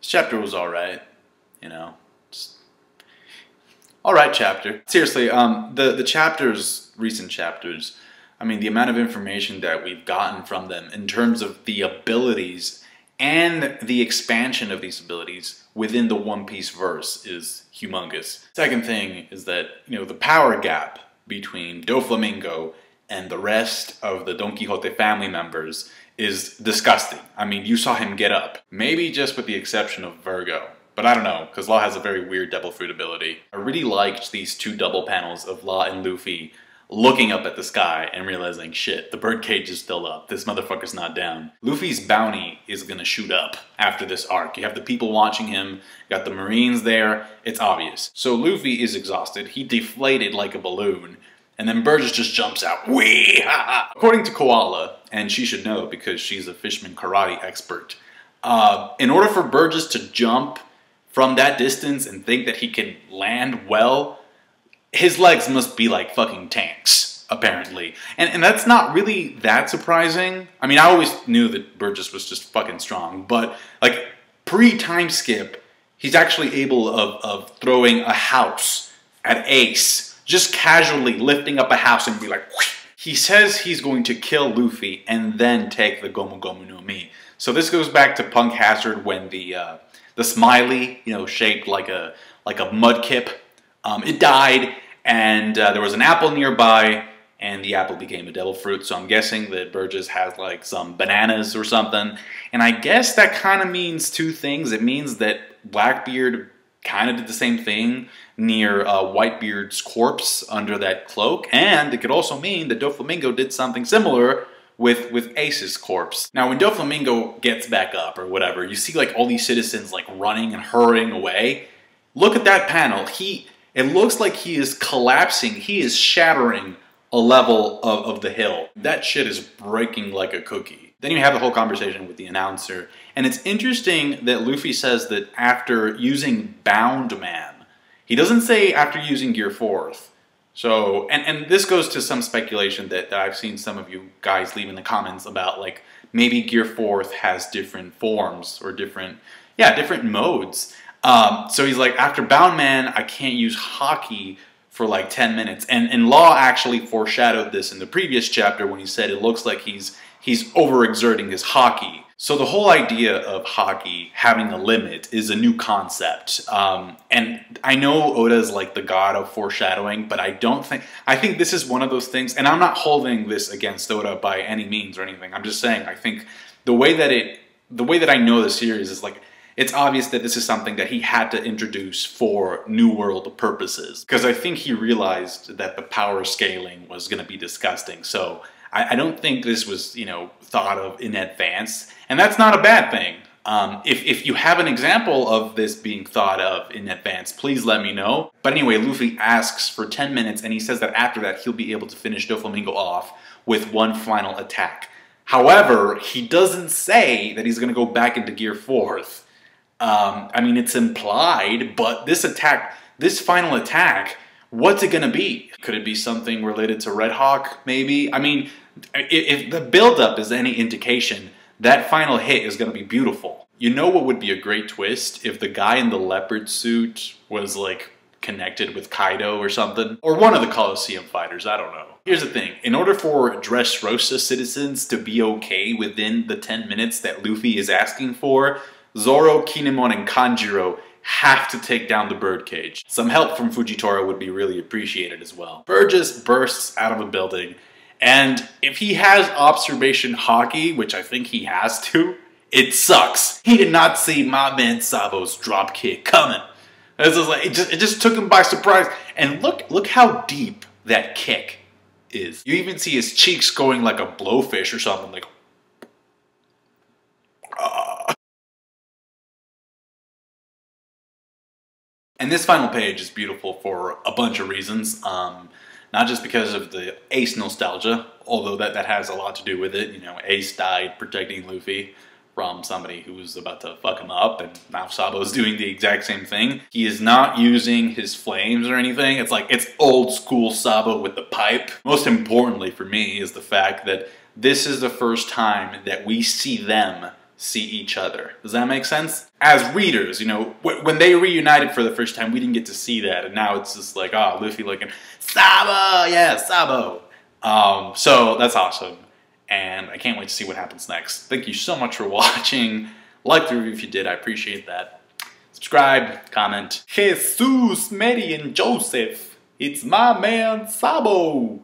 This chapter was alright, you know. Just alright chapter. Seriously, the chapters, recent chapters, I mean, the amount of information that we've gotten from them in terms of the abilities and the expansion of these abilities within the One Piece verse is humongous. Second thing is that, you know, the power gap between Doflamingo and the rest of the Don Quixote family members is disgusting. I mean, you saw him get up. Maybe just with the exception of Virgo. But I don't know, because Law has a very weird Devil Fruit ability. I really liked these two double panels of Law and Luffy looking up at the sky and realizing, shit, the birdcage is still up. This motherfucker's not down. Luffy's bounty is gonna shoot up after this arc. You have the people watching him, you got the Marines there, it's obvious. So Luffy is exhausted, he deflated like a balloon, and then Burgess just jumps out. Wee! Ha ha! According to Koala, and she should know because she's a Fishman karate expert, in order for Burgess to jump from that distance and think that he can land well, his legs must be like fucking tanks, apparently. And that's not really that surprising. I mean, I always knew that Burgess was just fucking strong, but like pre-time skip, he's actually able of throwing a house at Ace, just casually lifting up a house and be like, whoosh. He says he's going to kill Luffy and then take the Gomu Gomu no Mi. So this goes back to Punk Hazard when the smiley, you know, shaped like a mudkip, it died, and there was an apple nearby, and the apple became a devil fruit, so I'm guessing that Burgess has like some bananas or something. And I guess that kind of means two things. It means that Blackbeard kind of did the same thing near Whitebeard's corpse under that cloak, and it could also mean that Doflamingo did something similar with Ace's corpse. Now, when Doflamingo gets back up or whatever, you see like all these citizens like running and hurrying away. Look at that panel. It looks like he is collapsing. He is shattering a level of the hill. That shit is breaking like a cookie. Then you have the whole conversation with the announcer. And it's interesting that Luffy says that after using Bound Man, he doesn't say after using Gear 4th. So, and this goes to some speculation that I've seen some of you guys leave in the comments about, like, maybe Gear 4th has different forms or different modes. So he's like, after Bound Man, I can't use Haki for like 10 minutes. And Law actually foreshadowed this in the previous chapter when he said it looks like he's overexerting his Haki. So the whole idea of Haki having a limit is a new concept. And I know Oda is like the god of foreshadowing, but I think this is one of those things, and I'm not holding this against Oda by any means or anything. I'm just saying, I think the way that I know the series is like, it's obvious that this is something that he had to introduce for New World purposes. Because I think he realized that the power scaling was going to be disgusting. So I don't think this was, you know, thought of in advance. And that's not a bad thing. If you have an example of this being thought of in advance, please let me know. But anyway, Luffy asks for 10 minutes, and he says that after that, he'll be able to finish Doflamingo off with one final attack. However, he doesn't say that he's going to go back into Gear 4th. I mean, it's implied, but this final attack, what's it gonna be? Could it be something related to Red Hawk, maybe? I mean, if the buildup is any indication, that final hit is gonna be beautiful. You know what would be a great twist? If the guy in the leopard suit was, like, connected with Kaido or something? Or one of the Colosseum fighters, I don't know. Here's the thing, in order for Dressrosa citizens to be okay within the 10 minutes that Luffy is asking for, Zoro, Kinemon, and Kanjiro have to take down the birdcage. Some help from Fujitora would be really appreciated as well. Burgess bursts out of a building, and if he has observation Haki, which I think he has to, it sucks. He did not see my man Sabo's drop kick coming. This is like, it just took him by surprise. And look how deep that kick is. You even see his cheeks going like a blowfish or something, like. And this final page is beautiful for a bunch of reasons. Not just because of the Ace nostalgia, although that has a lot to do with it. You know, Ace died protecting Luffy from somebody who was about to fuck him up, and now Sabo's doing the exact same thing. He is not using his flames or anything. It's like, it's old school Sabo with the pipe. Most importantly for me is the fact that this is the first time that we see them see each other. Does that make sense? As readers, you know, when they reunited for the first time, we didn't get to see that, and now it's just like, oh, Luffy looking, Sabo, yeah, Sabo. So that's awesome, and I can't wait to see what happens next. Thank you so much for watching. Like the review if you did, I appreciate that. Subscribe, comment. Jesus, Mary, and Joseph, it's my man Sabo.